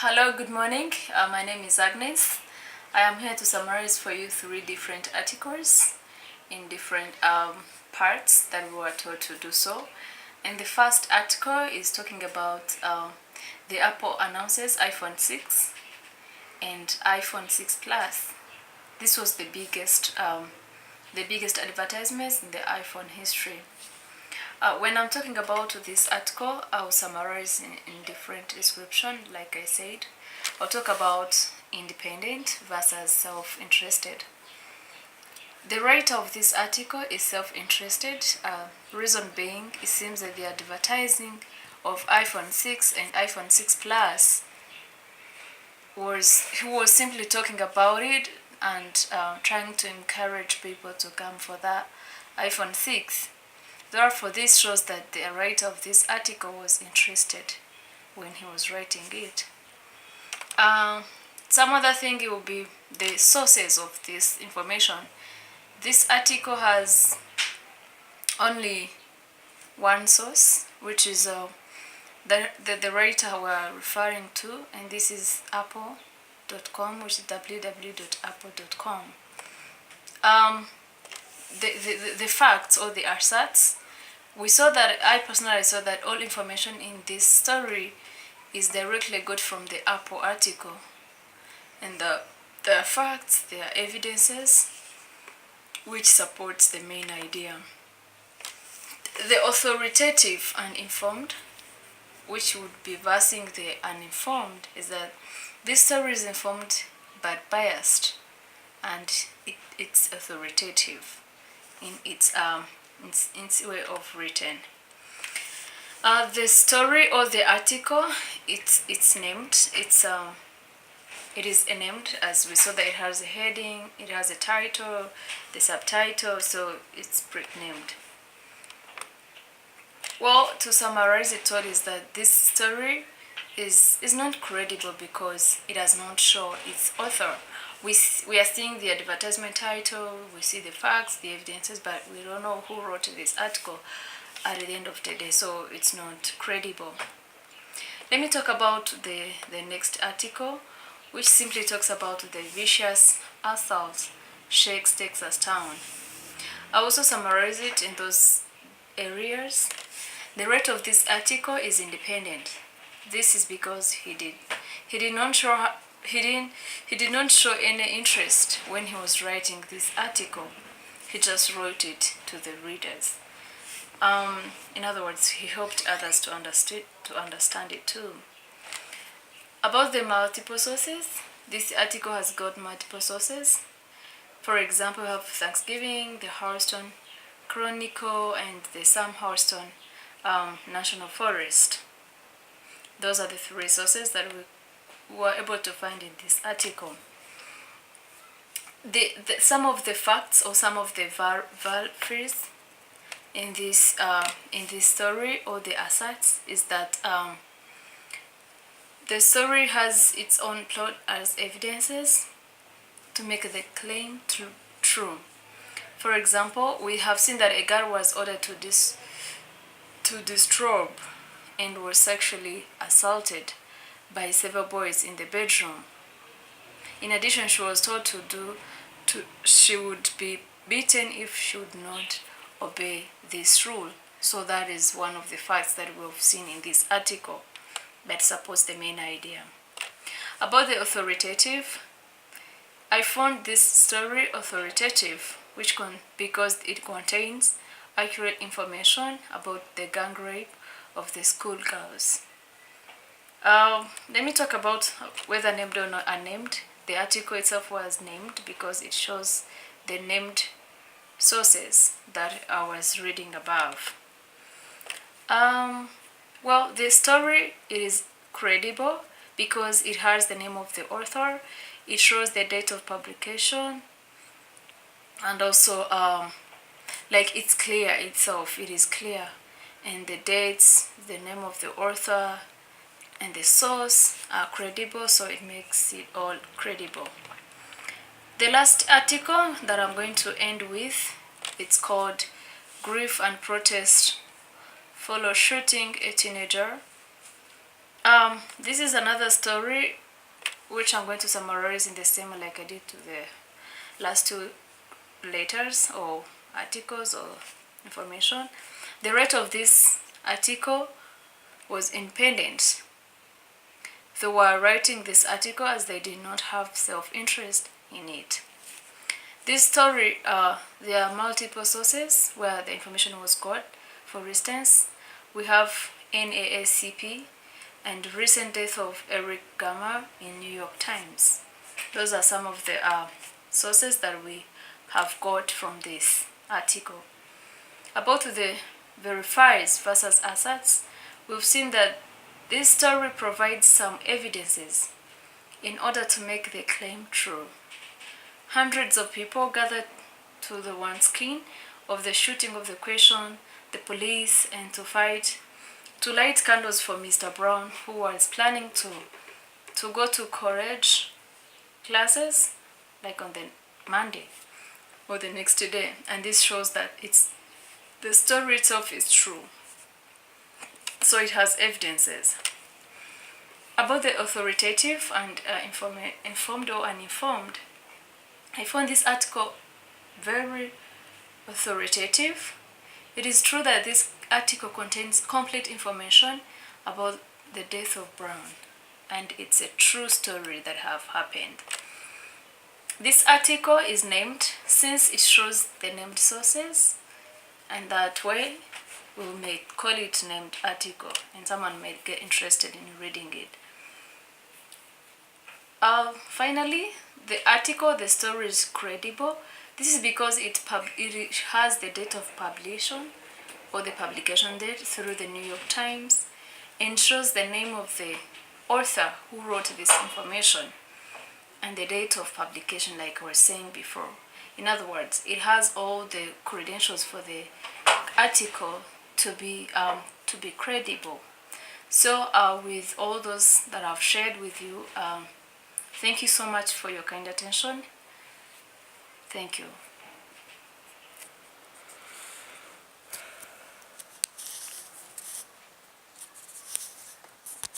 Hello, good morning. My name is Agnes. I am here to summarize for you 3 different articles in different parts that we were told to do so. And the first article is talking about the Apple announces iPhone 6 and iPhone 6 Plus. This was the biggest advertisements in the iPhone history. When I'm talking about this article, I'll summarize in different description. Like I said, I'll talk about independent versus self-interested. The writer of this article is self-interested. Reason being, it seems that the advertising of iPhone 6 and iPhone 6 Plus he was simply talking about it and trying to encourage people to come for that iPhone 6. Therefore, this shows that the writer of this article was interested when he was writing it. Some other thing it will be the sources of this information. This article has only one source, which is the writer we're referring to, and this is apple.com, which is www.apple.com. The facts or the asserts, I personally saw that all information in this story is directly got from the Apple article, and the facts, there are evidences which supports the main idea. The authoritative and informed, which would be versing the uninformed, is that this story is informed but biased, and it's authoritative in its way of written. The story or the article, it's named. It is named, as we saw that it has a heading, it has a title, the subtitle, so it's pre-named. Well, to summarize it all is that this story is not credible because it does not show its author. We are seeing the advertisement title, we see the facts, the evidences, but we don't know who wrote this article at the end of the day, so it's not credible. Let me talk about the next article, which simply talks about the vicious assault shakes Texas town. I also summarize it in those areas. The rate of this article is independent. This is because he did not show any interest when he was writing this article. He just wrote it to the readers. In other words, he helped others to understand it too. About the multiple sources, this article has got multiple sources. For example, we have Thanksgiving, the Houston Chronicle, and the Sam Houston National Forest. Those are the 3 sources that we were able to find in this article. Some of the facts or some of the verses in this story or the asserts is that the story has its own plot as evidences to make the claim true. For example, we have seen that a girl was ordered to disrobe and was sexually assaulted by several boys in the bedroom. In addition, she was told she would be beaten if she would not obey this rule. So that is one of the facts that we have seen in this article that supports the main idea. About the authoritative, I found this story authoritative, because it contains accurate information about the gang rape of the schoolgirls. Let me talk about whether named or not unnamed. The article itself was named because it shows the named sources that I was reading above. Well, the story is credible because it has the name of the author, it shows the date of publication, and also it's clear itself, it is clear, and the dates, the name of the author, and the source are credible, so it makes it all credible. The last article that I'm going to end with, it's called Grief and Protest Follow Shooting a Teenager This is another story which I'm going to summarize in the same like I did to the last two letters or articles or information. The writer of this article was independent. They were writing this article as they did not have self-interest in it. This story, there are multiple sources where the information was got. For instance, we have NAACP and recent death of Eric Garner in New York Times. Those are some of the sources that we have got from this article. About the verifies versus asserts, we've seen that this story provides some evidences in order to make the claim true. Hundreds of people gathered to the one scene of the shooting of the question, the police, and to light candles for Mr. Brown, who was planning to go to college classes like on the Monday or the next day. And this shows that the story itself is true. So it has evidences. About the authoritative and informed or uninformed, I found this article very authoritative. It is true that this article contains complete information about the death of Brown, and it's a true story that have happened. This article is named since it shows the named sources, and that way we may call it named article, and someone may get interested in reading it. Finally, the story is credible. This is because it has the date of publication or the publication date through the New York Times and shows the name of the author who wrote this information and the date of publication, like I was saying before. In other words, it has all the credentials for the article to be credible. So with all those that I've shared with you, thank you so much for your kind attention. Thank you.